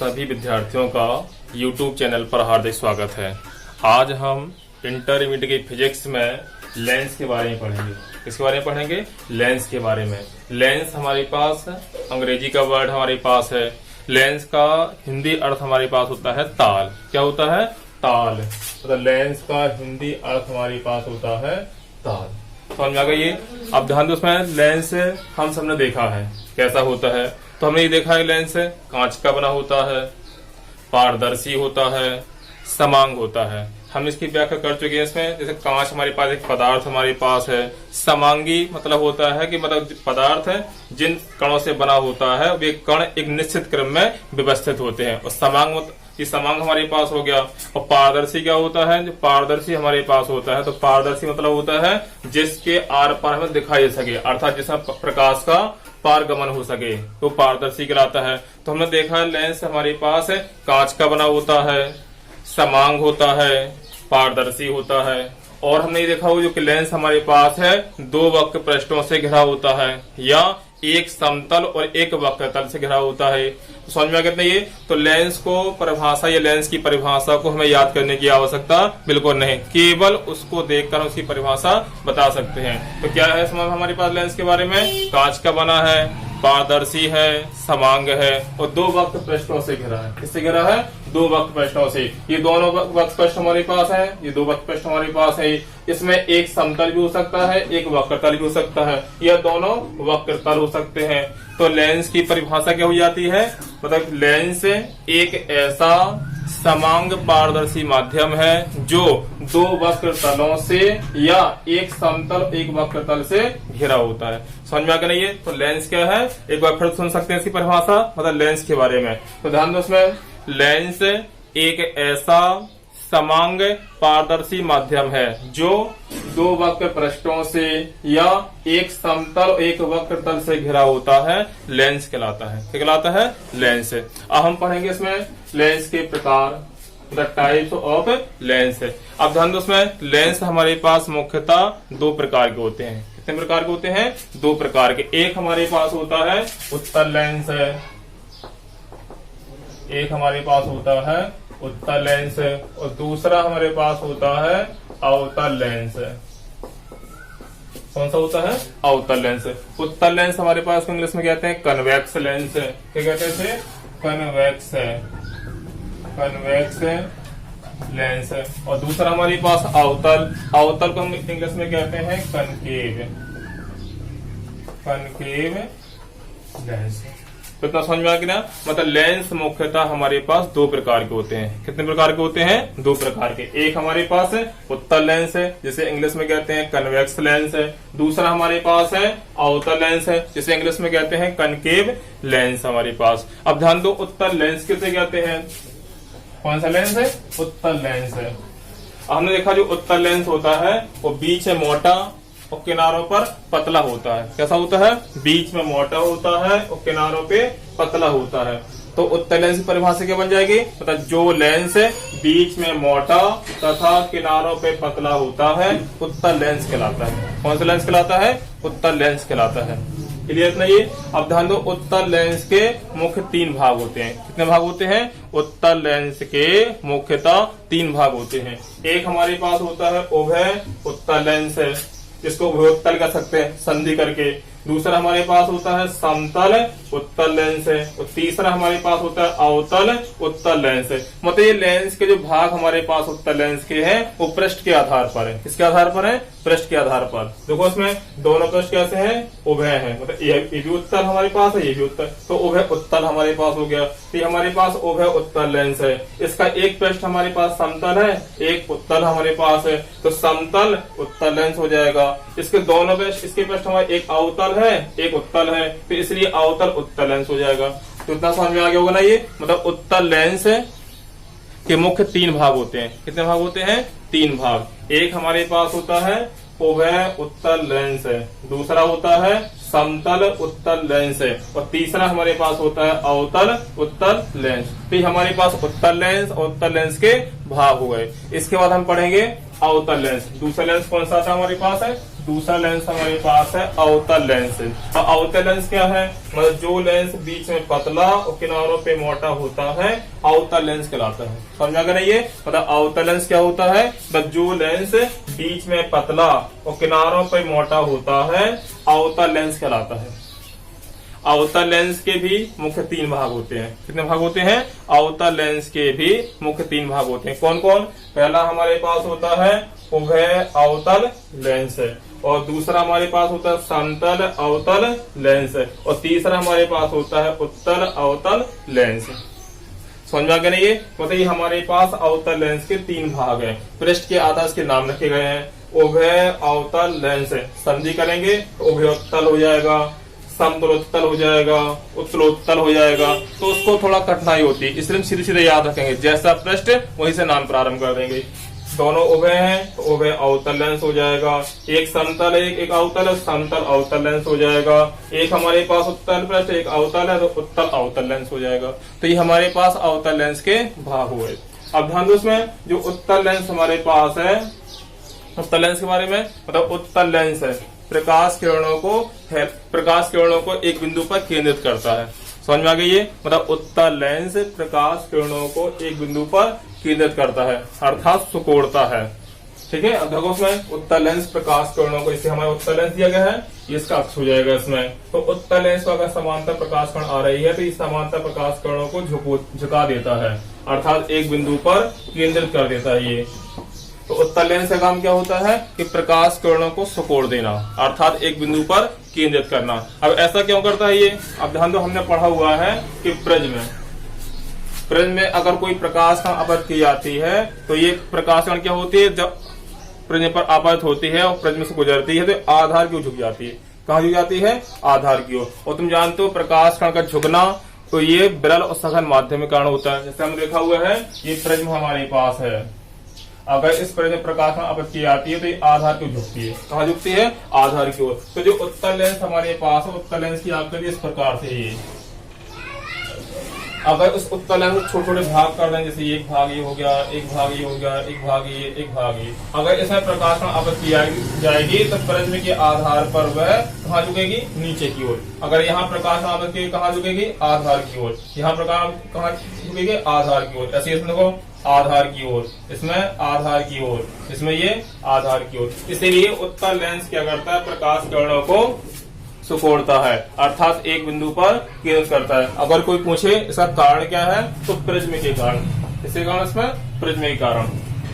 सभी विद्यार्थियों का YouTube चैनल पर हार्दिक स्वागत है। आज हम इंटरमीडिएट की फिजिक्स में लेंस के बारे में पढ़ेंगे। किसके बारे में पढ़ेंगे? लेंस के बारे में। लेंस हमारे पास अंग्रेजी का वर्ड हमारे पास है। लेंस का हिंदी अर्थ हमारे पास होता है ताल। क्या होता है? ताल। मतलब लेंस का हिंदी अर्थ हमारे पास होता है ताल। समझ में आ गई ये? अब ध्यान दो, उसमें लेंस हम सबने देखा है कैसा होता है। तो हमने ये देखा है लेंस कांच का बना होता है, पारदर्शी होता है, समांग होता है। हम इसकी व्याख्या कर चुके हैं इसमें। जैसे कांच हमारे पास एक पदार्थ हमारे पास है। समांगी मतलब होता है कि मतलब पदार्थ है जिन कणों से बना होता है वे कण एक निश्चित क्रम में व्यवस्थित होते हैं। और समांग ये समांग हमारे पास हो गया। और पारदर्शी क्या होता है? जो पारदर्शी हमारे पास होता है, तो पारदर्शी मतलब होता है जिसके आर पार हमें दिखाई दे सके, अर्थात जिसमें प्रकाश का पारगमन हो सके, तो पारदर्शी कहलाता है। तो हमने देखा है लेंस हमारे पास है कांच का बना होता है, समांग होता है, पारदर्शी होता है। और हमने ये देखा हो जो कि लेंस हमारे पास है दो वक्र पृष्ठों से घिरा होता है या एक समतल और एक वक्र तल से घिरा होता है। तो समझ में आ गया ये? तो लेंस को परिभाषा या लेंस की परिभाषा को हमें याद करने की आवश्यकता बिल्कुल नहीं, केवल उसको देखकर उसकी परिभाषा बता सकते हैं। तो क्या है हमारे पास लेंस के बारे में? कांच का बना है, पारदर्शी है, समांग है और दो वक्र पृष्ठों से घिरा है। किससे घिरा है? दो वक्र पृष्ठों से। ये दोनों वक्र पृष्ठ हमारे पास है, ये दो वक्र पृष्ठ हमारे पास है। इसमें एक समतल भी हो सकता है, एक वक्र तल भी हो सकता है, या दोनों वक्र तल हो सकते हैं। तो लेंस की परिभाषा क्या हो जाती है? मतलब लेंस एक ऐसा समांग पारदर्शी माध्यम है जो दो वक्र तलों से या एक समतल एक वक्र तल से घिरा होता है। समझ में आ गया नहीं है? तो लेंस क्या है? एक बार फिर सुन सकते हैं इसकी परिभाषा, मतलब लेंस के बारे में। तो ध्यान दो, उसमें लेंस एक ऐसा समांग पारदर्शी माध्यम है जो दो वक्र पृष्ठों से या एक समतल एक वक्र तल से घिरा होता है, लेंस कहलाता है। क्या कहलाता है? लेंस। अब हम पढ़ेंगे इसमें लेंस के प्रकार, द टाइप्स ऑफ लेंस। अब ध्यान दो, उसमें लेंस हमारे पास मुख्यतः दो प्रकार के होते हैं। कितने प्रकार के होते हैं? दो प्रकार के। एक हमारे पास होता है उत्तल लेंस है, एक हमारे पास होता है उत्तल लेंस और दूसरा हमारे पास होता है अवतल लेंस। कौन सा होता है? अवतल लेंस। उत्तल लेंस हमारे पास इंग्लिश में कहते हैं कन्वेक्स लेंस। क्या कहते हैं? कन्वेक्स है, कन्वेक्स लेंस। और दूसरा हमारे पास अवतल, अवतल को हम इंग्लिश में कहते हैं कनकेव, कनकेव लेंस। तो इतना समझ में आ गया? मतलब लेंस मुख्यतः हमारे पास दो प्रकार के होते हैं। कितने प्रकार के होते हैं? दो प्रकार के। एक हमारे पास है उत्तल लेंस है, जिसे इंग्लिश में कहते हैं कन्वेक्स लेंस है। दूसरा हमारे पास है अवतल लेंस है, जिसे इंग्लिश में कहते हैं कनकेव लेंस हमारे पास। अब ध्यान दो, उत्तल लेंस किसे कहते हैं? कौन सा लेंस है? उत्तल लेंस है। हमने देखा जो उत्तल लेंस होता है वो बीच में मोटा और किनारों पर पतला होता है। कैसा होता है? बीच में मोटा होता है और किनारों पे पतला होता है। तो उत्तल लेंस की परिभाषा क्या बन जाएगी? मतलब जो लेंस बीच में मोटा तथा किनारों पे पतला होता है उत्तल लेंस कहलाता है। कौन सा लेंस कहलाता है? उत्तल लेंस कहलाता है। क्लियर नहीं? अब ध्यान दो, उत्तल लेंस के मुख्य तीन भाग होते हैं। कितने भाग होते हैं? उत्तल लेंस के मुख्यतः तीन भाग होते हैं। एक हमारे पास होता है उभय उत्तल लेंस है, जिसको उभयोत्तल कर सकते हैं संधि करके। दूसरा हमारे पास होता है समतल उत्तल लेंस है और तीसरा हमारे पास होता है अवतल उत्तल लेंस है। मतलब ये लेंस के जो भाग हमारे पास उत्तल लेंस के हैं वो पृष्ठ के आधार पर है। किसके आधार पर है? पृष्ठ के आधार पर। देखो इसमें दोनों पृष्ठ कैसे हैं? उभय है, मतलब ये भी उत्तल हमारे पास है, ये भी उत्तल, तो उभय उत्तल हमारे पास हो गया। तो ये हमारे पास उभय उत्तल लेंस है। इसका एक पृष्ठ हमारे पास समतल है, एक उत्तल हमारे पास है, तो समतल उत्तल लेंस हो जाएगा। इसके दोनों पृष्ठ, इसके पृष्ठ हमारे एक अवतल है एक उत्तल है, तो इसलिए अवतल उत्तल लेंस हो जाएगा। तो इतना समझ में आ गया होगा ना ये? मतलब उत्तल लेंस के मुख्य तीन भाग होते हैं। कितने भाग होते हैं? तीन भाग। एक हमारे पास होता है उभय उत्तल लेंस है, दूसरा होता है समतल उत्तल लेंस है और तीसरा हमारे पास होता है अवतल उत्तल लेंस। तो हमारे पास उत्तल लेंस और उत्तल लेंस के भाग हो गए। इसके बाद हम पढ़ेंगे अवतल लेंस। दूसरा लेंस कौन सा था हमारे पास? है दूसरा लेंस हमारे पास है अवतल लेंस। तो अवतल लेंस क्या है, मतलब जो लेंस बीच में पतला और किनारों पे मोटा होता है अवतल लेंस कहलाता है। समझ में आ गया ये, मतलब अवतल लेंस क्या होता है, मतलब जो लेंस बीच में पतला और किनारों पे मोटा होता है अवतल लेंस कहलाता है। अवतल लेंस के भी मुख्य 3 भाग होते हैं। कितने भाग होते हैं, अवतल लेंस के भी मुख्य 3 भाग होते हैं। कौन कौन, पहला हमारे पास होता है उभय अवतल लेंस, और दूसरा हमारे पास होता है समतल अवतल लेंस, और तीसरा हमारे पास होता है उत्तल अवतल लेंस। समझ में आ गया नहीं ये, मतलब ये हमारे पास अवतल लेंस के 3 भाग हैं। पृष्ठ के आधार इसके नाम रखे गए हैं। उभय अवतल लेंस संधि करेंगे तो उभयोत्तल हो जाएगा, समतलोत्तल हो जाएगा, उत्तलोत्तल हो जाएगा, तो उसको थोड़ा कठिनाई होती है, इसलिए हम सीधे सीधे याद रखेंगे। जैसा पृष्ठ वहीं से नाम प्रारंभ कर देंगे। दोनों उभय हैं तो उभय अवतल लेंस हो जाएगा। एक समतल है, एक अवतल है, समतल अवतल लेंस हो जाएगा। एक हमारे पास उत्तल पृष्ठ, एक अवतल है तो उत्तल अवतल लेंस हो जाएगा। तो ये हमारे पास अवतल लेंस के भाग हुए। अब ध्यान दो, इसमें जो उत्तल लेंस हमारे पास है, उत्तल लेंस के बारे में, मतलब उत्तल लेंस है प्रकाश किरणों को एक बिंदु पर केंद्रित करता है। समझ में आ गई ये, मतलब उत्तल लेंस प्रकाश किरणों को एक बिंदु पर केंद्रित करता है, अर्थात सुकोड़ता है। ठीक है, अब देखो इसमें उत्तल लेंस प्रकाश किरणों को, इसे हमारा उत्तल लेंस दिया गया है, ये इसका अक्ष हो जाएगा इसमें। तो उत्तल लेंस को अगर समांतर प्रकाश किरण आ रही है तो इस समांतर प्रकाश किरणों को झुका देता है, अर्थात एक बिंदु पर केंद्रित कर देता है ये। तो उत्तल लेंस का काम क्या होता है कि प्रकाश किरणों को सुकोड़ देना, अर्थात एक बिंदु पर केंद्रित करना। अब ऐसा क्यों करता है ये, अब ध्यान दो, हमने पढ़ा हुआ है कि प्रिज्म में अगर कोई प्रकाश कण आपतित की जाती है तो ये प्रकाश कण क्या होती है, जब प्रिज्म पर आपतित होती है और प्रिज्म से गुजरती है तो आधार की ओर झुक जाती है। कहाँ झुक जाती है, आधार की ओर। और तुम जानते हो प्रकाश कण का झुकना तो ये विरल और सघन माध्यम के कारण होता है। जैसे हम देखा हुआ है, ये प्रिज्म हमारे पास है, अगर इस प्रिज्म प्रकाश में आपतित की जाती है तो ये आधार की ओर झुकती है। कहाँ झुकती है, आधार की ओर। तो जो उत्तल लेंस हमारे पास है, उत्तल लेंस की आकृति इस प्रकार से ये, अगर उस उत्तल लेंस को छोटे छोटे भाग कर दें, जैसे एक भाग ये हो गया, एक भाग ये हो गया, एक भाग ये, एक भाग ये, अगर इसमें प्रकाश में आपतित की जाएगी तो प्रिज्म के आधार पर वह कहाँ झुकेगी, नीचे की ओर। अगर यहाँ प्रकाश में आपतित की कहाँ झुकेगी, आधार की ओर। यहाँ प्रकाश कहाँ झुकेगी, आधार की ओर। ऐसे इसमें देखो आधार की ओर, इसमें आधार की ओर, इसमें ये आधार की ओर। इसीलिए उत्तल लेंस क्या करता है, प्रकाश किरणों को सुकोड़ता है, अर्थात एक बिंदु पर केंद्रित करता है। अगर कोई पूछे इसका कारण क्या है तो प्रिज्म के कारण, इसी कारण इसमें प्रिज्म के कारण।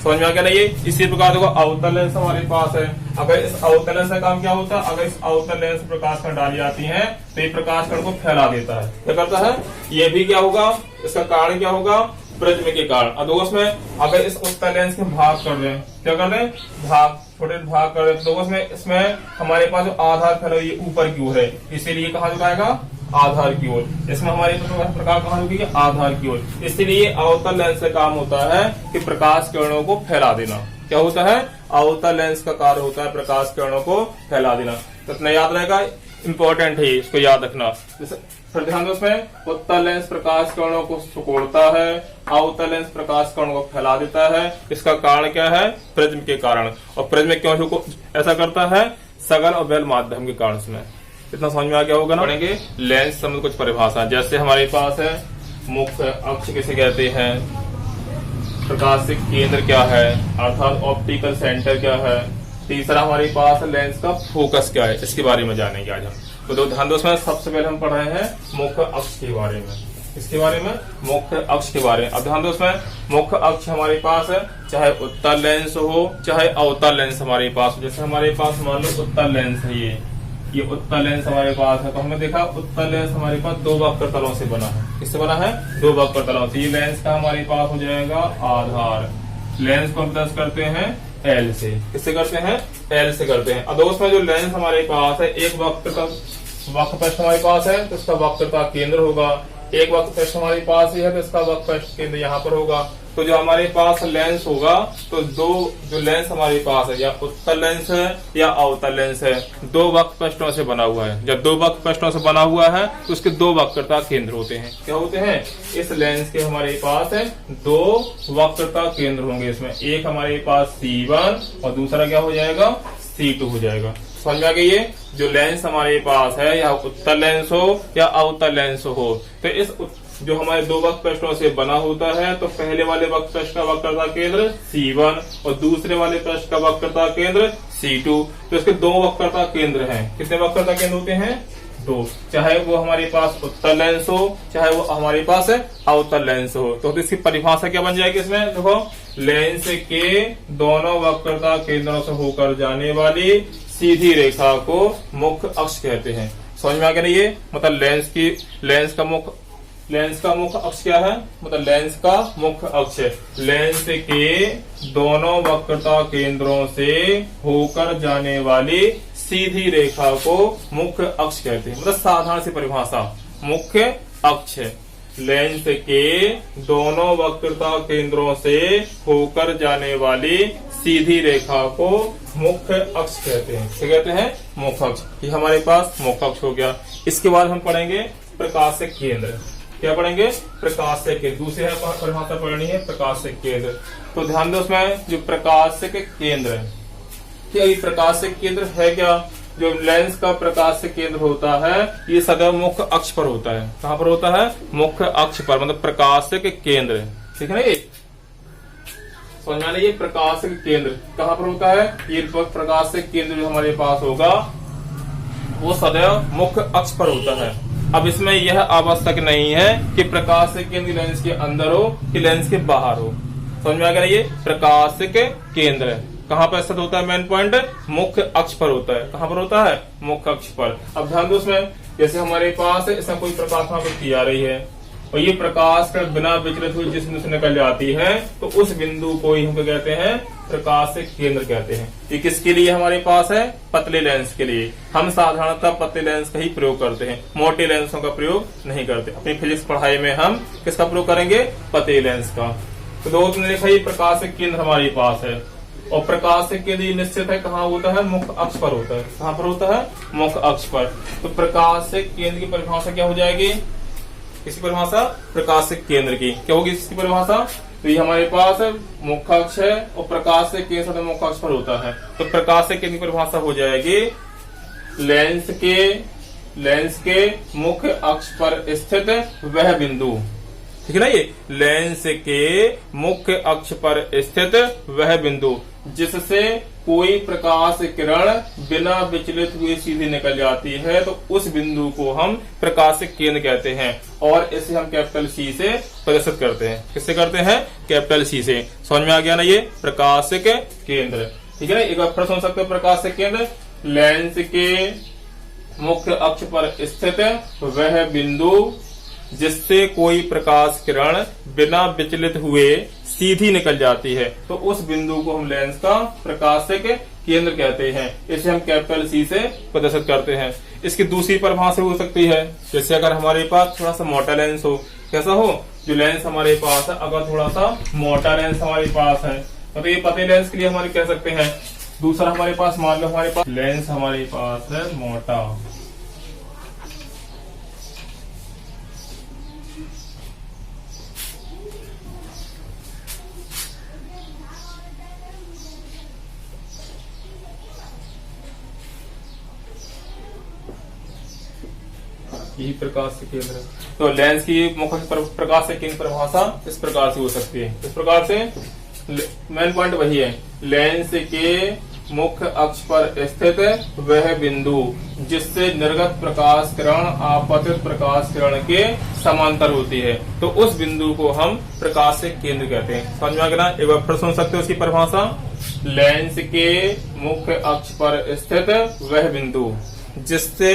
समझ में आ गया ना ये। इसी प्रकार देखो अवतल लेंस हमारे पास है, अगर इस अवतल लेंस का काम क्या होता है, अगर इस अवतल लेंस में प्रकाश कण डाली जाती है तो ये प्रकाश कण को फैला देता है। क्या करता है, ये भी क्या होगा, इसका कारण क्या होगा, प्रिज्म के कारण। अब दोस्तों में अगर इस उत्तल लेंस के भाग कर रहे हैं, क्या कर रहे हैं, भाग, छोटे भाग कर रहे हैं, तो इसमें हमारे पास जो आधार फैला ये ऊपर की ओर है, इसीलिए कहाँ झुकाएगा, आधार की ओर। इसमें हमारे प्रकाश कहाँ झुकेगी, आधार की ओर। इसीलिए अवतल लेंस का काम होता है कि प्रकाश किरणों को फैला देना। क्या होता है, अवतल लेंस का कार्य होता है प्रकाश किरणों को फैला देना। तो इतना याद रहेगा, इंपॉर्टेंट है, इसको याद रखना। फिर ध्यान दो, उसमें उत्तल लेंस प्रकाश किरणों को सुकोड़ता है, अवतल लेंस प्रकाश किरणों को फैला देता है। इसका कारण क्या है, प्रिज्म के कारण। और प्रिज्म क्यों ऐसा करता है, सघन और विरल माध्यम के कारण। इसमें इतना समझ में आ गया होगा ना। पढ़ेंगे लेंस संबंध कुछ परिभाषा, जैसे हमारे पास है मुख्य अक्ष किसे कहते हैं, प्रकाशिक केंद्र क्या है, अर्थात ऑप्टिकल सेंटर क्या है। तीसरा हमारे पास लेंस का फोकस क्या है, इसके बारे में जानेंगे आज हम। तो ध्यान दो, सबसे पहले हम पढ़ रहे हैं मुख्य अक्ष के बारे में, इसके बारे में, मुख्य अक्ष के बारे में। अब ध्यान दो, मुख्य अक्ष हमारे पास है, चाहे उत्तल लेंस हो चाहे अवतल लेंस हमारे पास हो। जैसे हमारे पास मान लो उत्तल लेंस है, ये उत्तल लेंस हमारे पास है, तो हमने देखा उत्तल लेंस हमारे पास 2 वक्र तलों से बना है। किससे बना है, 2 वक्र तलों से। ये लेंस का हमारे पास हो जाएगा आधार। लेंस को हम दर्ज करते हैं एल से। किससे करते हैं, एल से करते हैं। अब दोस्तों जो लेंस हमारे पास है, एक वक्र पृष्ठ हमारे पास है तो इसका वक्रता केंद्र होगा। एक वक्र पृष्ठ हमारे पास ही है तो इसका वक्र पृष्ठ केंद्र यहाँ पर होगा। तो जो हमारे पास लेंस होगा, तो जो लेंस हमारे पास है, या उत्तल लेंस है या अवतल लेंस है, 2 वक्र पृष्ठों से बना हुआ है। जब 2 वक्र पृष्ठों से बना हुआ है तो उसके 2 वक्रता केंद्र होते हैं। क्या होते हैं, इस लेंस के हमारे पास है 2 वक्रता केंद्र होंगे। इसमें एक हमारे पास C1 और दूसरा क्या हो जाएगा, C2 हो जाएगा। समझ में आ गई है। जो लेंस हमारे पास है या उत्तल लेंस हो या अवतल लेंस हो, तो इस जो हमारे दो वक्र पृष्ठों से बना होता है, तो पहले वाले वक्र पृष्ठ का वक्रता केंद्र C1 और दूसरे वाले पृष्ठ का वक्रता केंद्र C2। तो इसके दो वक्रता केंद्र हैं। कितने वक्रता केंद्र होते हैं? दो। चाहे वो हमारे पास उत्तल लेंस हो, चाहे वो हमारे पास अवतल लेंस हो। तो इसकी परिभाषा क्या बन जाएगी इसमें? देखो, लेंस के दोनों वक्रता केंद्रों से होकर जाने वाली सीधी रेखा को मुख्य अक्ष कहते हैं। समझ में आ गया ये? मतलब लेंस का मुख्य अक्ष क्या है? मतलब लेंस का मुख्य अक्ष है लेंस के दोनों वक्रता केंद्रों से होकर जाने वाली सीधी रेखा को मुख्य अक्ष कहते हैं। मतलब साधारण सी परिभाषा, मुख्य अक्ष है लेंस के दोनों वक्रता केंद्रों से होकर जाने वाली सीधी रेखा को मुख्य अक्ष कहते हैं। क्या कहते हैं? मुख्य अक्ष। ये हमारे पास मुख्य अक्ष हो गया। इसके बाद हम पढ़ेंगे प्रकाशिक केंद्र। क्या पढ़ेंगे? प्रकाशिक केंद्र। दूसरी परिभाषा पढ़नी है प्रकाशिक केंद्र। तो ध्यान दो, उसमें जो प्रकाशिक केंद्र है, क्या ये प्रकाशिक केंद्र है क्या? जो लेंस का प्रकाशिक केंद्र होता है ये सदैव मुख्य अक्ष पर होता है। कहाँ पर होता है? मुख्य अक्ष पर, मतलब प्रकाशिक केंद्र। ठीक है ना? ये समझ में, ये प्रकाशिक केंद्र कहाँ पर होता है? ये प्रकाशिक केंद्र जो हमारे पास होगा वो सदैव मुख्य अक्ष पर होता है। अब इसमें यह आवश्यक नहीं है कि प्रकाशिक केंद्र लेंस के अंदर हो कि लेंस के बाहर हो। समझ में आ गया? ये प्रकाशिक केंद्र कहाँ पर स्थित होता है? मेन पॉइंट मुख्य अक्ष पर होता है। कहाँ पर होता है? मुख्य अक्ष पर। अब ध्यान दो, इसमें जैसे हमारे पास इसमें कोई प्रकाश वृत्ति आ रही है और ये प्रकाश का बिना विचलित हुए जिस बिंदु से निकल जाती है, तो उस बिंदु को ही हम कहते हैं प्रकाशिक केंद्र कहते हैं। ये किसके लिए हमारे पास है? पतले लेंस के लिए। हम साधारणतः पतले लेंस का ही प्रयोग करते हैं, मोटे लेंसों का प्रयोग नहीं करते। अपनी फिजिक्स पढ़ाई में हम किसका प्रयोग करेंगे? पतले लेंस का। तो दोस्तों ने देखा, ये प्रकाशिक केंद्र हमारे पास है और प्रकाशिक केंद्र निश्चित है कहाँ होता है? मुख्य अक्ष पर होता है। कहाँ पर होता है? मुख्य अक्ष पर। तो प्रकाशिक केंद्र की परिभाषा क्या हो जाएगी? इसकी परिभाषा प्रकाशिक केंद्र की क्या होगी? इसकी परिभाषा, तो ये हमारे पास मुख्य अक्ष है और प्रकाशिक केंद्र मुख्य अक्ष पर होता है। तो प्रकाशिक केंद्र की परिभाषा हो जाएगी लेंस के मुख्य अक्ष पर स्थित वह बिंदु। ठीक है ना? ये लेंस के मुख्य अक्ष पर स्थित वह बिंदु जिससे कोई प्रकाश किरण बिना विचलित हुए सीधी निकल जाती है, तो उस बिंदु को हम प्रकाशिक केंद्र कहते हैं और इसे हम कैपिटल C से प्रदर्शित करते हैं। किससे करते हैं? कैपिटल C से। समझ में आ गया ना? ये प्रकाशिक केंद्र। ठीक है ना? एक बार फिर सुन सकते हो, प्रकाशिक केंद्र लेंस के मुख्य अक्ष पर स्थित वह बिंदु जिससे कोई प्रकाश किरण बिना विचलित हुए सीधी निकल जाती है, तो उस बिंदु को हम लेंस का प्रकाशिक केंद्र कहते हैं। इसे हम कैपिटल C से प्रदर्शित करते हैं। इसकी दूसरी परिभाषा हो सकती है, जैसे अगर हमारे पास थोड़ा सा मोटा लेंस हो। कैसा हो? जो लेंस हमारे पास है, अगर थोड़ा सा मोटा लेंस हमारे पास है, तो ये पतले लेंस के लिए हमारे कह सकते हैं। दूसरा हमारे पास, मान लो हमारे पास लेंस हमारे पास है मोटा, यही प्रकाशिक केंद्र है। तो लेंस की मुख्य प्रकाशिक केंद्र परिभाषा इस प्रकार से हो सकती है। इस प्रकार से मेन पॉइंट वही है, लेंस के मुख्य अक्ष पर स्थित वह बिंदु जिससे निर्गत प्रकाश किरण आपतित प्रकाश किरण के समांतर होती है, तो उस बिंदु को हम प्रकाशिक केंद्र कहते हैं। समझ में आ गया? एक बार फिर सुन सकते हो उसकी परिभाषा, लेंस के मुख्य अक्ष पर स्थित वह बिंदु जिससे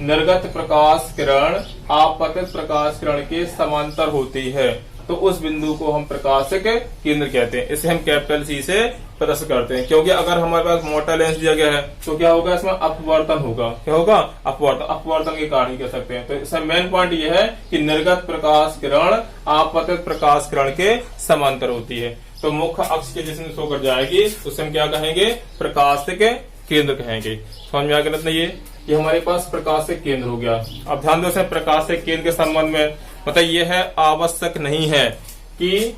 निर्गत प्रकाश किरण आपतित प्रकाश किरण के समांतर होती है, तो उस बिंदु को हम प्रकाशिक केंद्र कहते हैं। इसे हम कैपिटल C से प्रदर्शित करते हैं। क्योंकि अगर हमारे पास मोटा लेंस दिया गया है तो क्या होगा? इसमें अपवर्तन होगा। क्या होगा? अपवर्तन के कारण ही कह सकते हैं। तो इसमें मेन पॉइंट यह है कि निर्गत प्रकाश किरण आपतित प्रकाश किरण के समांतर होती है, तो मुख्य अक्ष के जिसमें होकर जाएगी उसे हम क्या कहेंगे? प्रकाशिक केंद्र कहेंगे। समझ में आ गया? ये हमारे पास प्रकाशिक केंद्र हो गया। अब ध्यान दो, प्रकाशिक केंद्र के संबंध में मतलब यह है आवश्यक नहीं है कि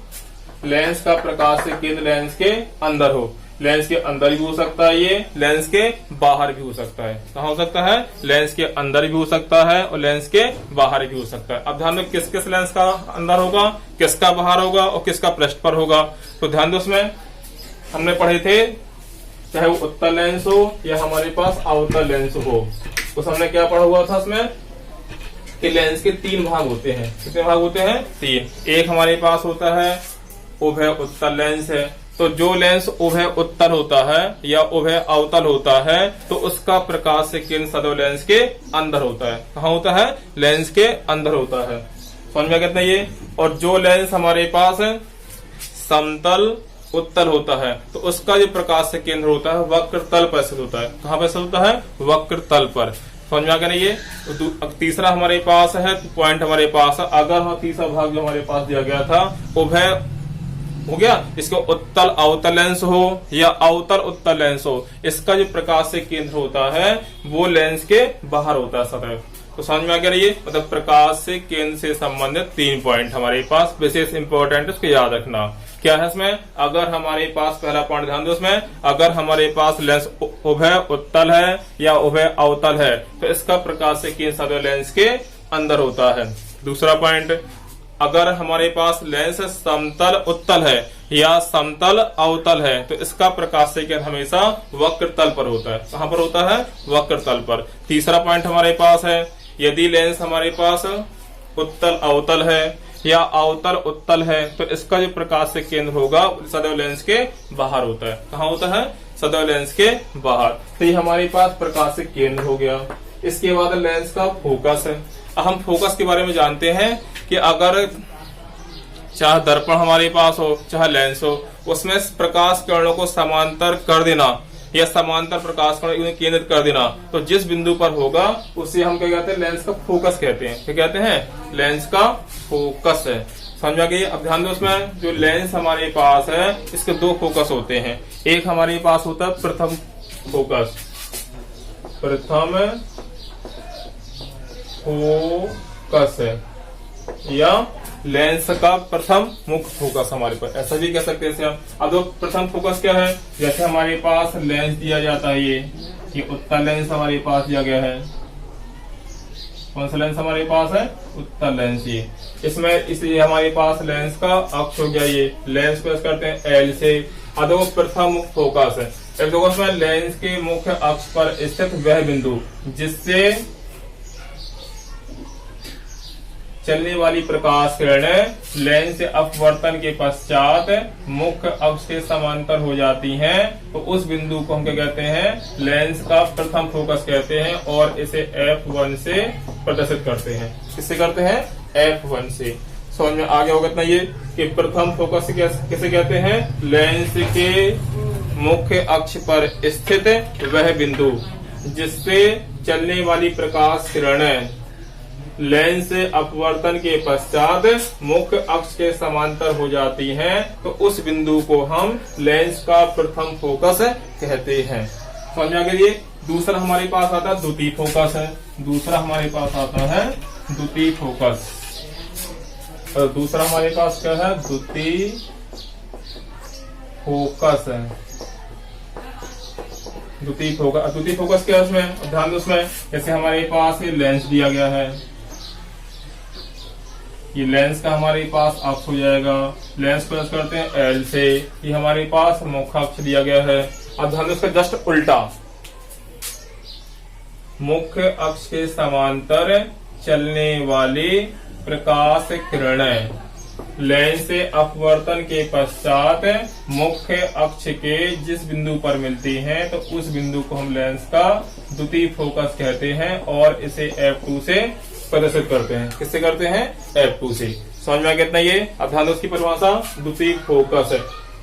लेंस का प्रकाशिक केंद्र लेंस के अंदर हो। लेंस के अंदर भी हो सकता है, ये लेंस के बाहर भी हो सकता है। कहाँ हो सकता है? लेंस के अंदर भी हो सकता है और लेंस के बाहर भी हो सकता है। अब ध्यान दो किस किस लेंस का अंदर होगा, किसका बाहर होगा और किसका पृष्ठ पर होगा। तो ध्यान दो, उसमें हमने पढ़े थे चाहे वो उत्तल लेंस हो या हमारे पास अवतल लेंस हो, उस हमने क्या पढ़ा हुआ था उसमें कि लेंस के 3 भाग होते हैं। कितने भाग होते हैं? 3। एक हमारे पास होता है उभय उत्तल लेंस है। तो जो लेंस उभय उत्तल होता है या उभय अवतल होता है तो उसका प्रकाश से केंद्र सदैव लेंस के अंदर होता है। कहाँ होता है? लेंस के अंदर होता है। समझ में कहते हैं ये। और जो लेंस हमारे पास समतल उत्तल होता है तो उसका जो प्रकाश से केंद्र होता है वक्र तल पर स्थित होता है। कहाँ पर स्थित होता है? वक्र तल पर। समझ में आ गया नहीं ये। तो तीसरा हमारे पास है पॉइंट हमारे पास, अगर हम तीसरा भाग जो हमारे पास दिया गया था उभय हो गया, इसको उत्तल अवतल लेंस हो या अवतल उत्तल लेंस हो, इसका जो प्रकाश से केंद्र होता है वो लेंस के बाहर होता है सदैव। तो समझ में आ गया ये। मतलब प्रकाश से केंद्र से संबंधित 3 पॉइंट हमारे पास विशेष इंपॉर्टेंट, उसको याद रखना। क्या है इसमें? अगर हमारे पास पहला पॉइंट ध्यान दो, उसमें अगर हमारे पास लेंस उभय उत्तल है या उभय अवतल है तो इसका प्रकाश से केंद्र सदैव लेंस के अंदर होता है। दूसरा पॉइंट, अगर हमारे पास लेंस समतल उत्तल है या समतल अवतल है तो इसका प्रकाश से केंद्र हमेशा वक्र तल पर होता है। कहाँ पर होता है? वक्र तल पर। तीसरा पॉइंट हमारे पास है यदि लेंस हमारे पास उत्तल अवतल है या अवतल उत्तल है तो इसका जो प्रकाश से केंद्र होगा सदैव लेंस के बाहर होता है। कहाँ होता है? सदैव लेंस के बाहर। तो ये हमारे पास प्रकाश से केंद्र हो गया। इसके बाद लेंस का फोकस है। हम फोकस के बारे में जानते हैं कि अगर चाहे दर्पण हमारे पास हो चाहे लेंस हो, उसमें प्रकाश किरणों को समांतर कर देना या समांतर प्रकाश किरणों केंद्रित कर देना, तो जिस बिंदु पर होगा उसे हम क्या कहते हैं? लेंस का फोकस कहते हैं। क्या कहते हैं? लेंस का फोकस है। समझ में गई। अब ध्यान दो, उसमें जो लेंस हमारे पास है इसके 2 फोकस होते हैं। एक हमारे पास होता है प्रथम फोकस, प्रथम फोकस है या लेंस का प्रथम मुख्य फोकस हमारे पास, ऐसा भी कह सकते हैं हम। अब दो प्रथम फोकस क्या है? जैसे हमारे पास लेंस दिया जाता है, ये उत्तल लेंस हमारे पास दिया गया है। कौन सा लेंस हमारे पास है? उत्तल लेंस। ये इसमें इसलिए हमारे पास लेंस का अक्ष हो गया, ये लेंस को करते हैं एल से। अब देखो प्रथम मुख्य फोकस है, देखो उसमें लेंस के मुख्य अक्ष पर स्थित वह बिंदु जिससे चलने वाली प्रकाश किरणें लेंस से अपवर्तन के पश्चात मुख्य अक्ष के समांतर हो जाती हैं, तो उस बिंदु को हम क्या कहते हैं? लेंस का प्रथम फोकस कहते हैं और इसे F1 से प्रदर्शित करते हैं। किससे करते हैं? F1 से। समझ में आ गया होगा इतना ये कि प्रथम फोकस किसे कहते हैं? लेंस के मुख्य अक्ष पर स्थित वह बिंदु जिससे चलने वाली प्रकाश किरणें लेंस से अपवर्तन के पश्चात मुख्य अक्ष के समांतर हो जाती हैं, तो उस बिंदु को हम लेंस का प्रथम फोकस कहते हैं। समझ में आ गया ये। दूसरा हमारे पास आता है द्वितीय फोकस है। दूसरा हमारे पास आता है द्वितीय फोकस। और दूसरा हमारे पास क्या है? द्वितीय फोकस है। द्वितीय फोकस, द्वितीय फोकस क्या है उसमें? ध्यान दो, उसमें जैसे हमारे पास ये लेंस दिया गया है, ये लेंस का हमारे पास अक्ष हो जाएगा, लेंस को करते हैं एल से। ये हमारे पास मुख्य अक्ष दिया गया है। अब ध्यान दो, इसका जस्ट उल्टा, मुख्य अक्ष के समांतर चलने वाली प्रकाश किरणें लेंस से अपवर्तन के पश्चात मुख्य अक्ष के जिस बिंदु पर मिलती हैं, तो उस बिंदु को हम लेंस का द्वितीय फोकस कहते हैं और इसे F2 से प्रदर्शित करते हैं। किससे करते हैं? F2 से। समझ में आ गया इतना ये। अब ध्यान दो, उसकी परिभाषा द्वितीय फोकस है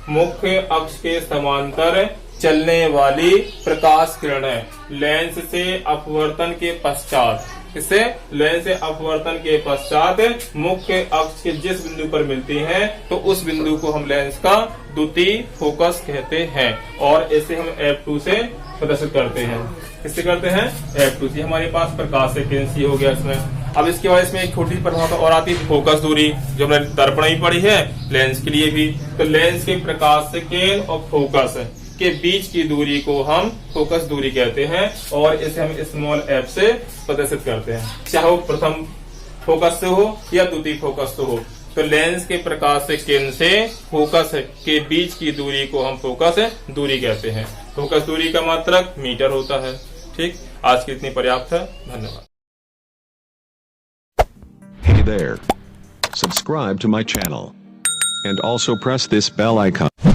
मुख्य अक्ष के समांतर चलने वाली प्रकाश किरणें लेंस से अपवर्तन के पश्चात, इससे लेंस से अपवर्तन के पश्चात मुख्य अक्ष के जिस बिंदु पर मिलती हैं, तो उस बिंदु को हम लेंस का द्वितीय फोकस कहते हैं और इसे हम F2 से प्रदर्शित करते हैं। किससे करते हैं? F2 से। हमारे पास प्रकाश से केंद्र हो गया इसमें। अब इसके बाद इसमें एक छोटी परिभाषा और आती है फोकस दूरी, जो हमने दर्पण ही पढ़ी है लेंस के लिए भी। तो लेंस के प्रकाश से केंद्र और फोकस के बीच की दूरी को हम फोकस दूरी कहते हैं और इसे हम स्मॉल f से प्रदर्शित करते हैं, चाहे वो प्रथम फोकस से हो या द्वितीय फोकस से हो। तो लेंस के प्रकाश से केंद्र से फोकस के बीच की दूरी को हम फोकस दूरी कहते हैं। फोकस दूरी का मात्रक मीटर होता है। ठीक, आज की इतनी पर्याप्त है। धन्यवाद। Hey there. Subscribe to my channel. And also press this bell icon.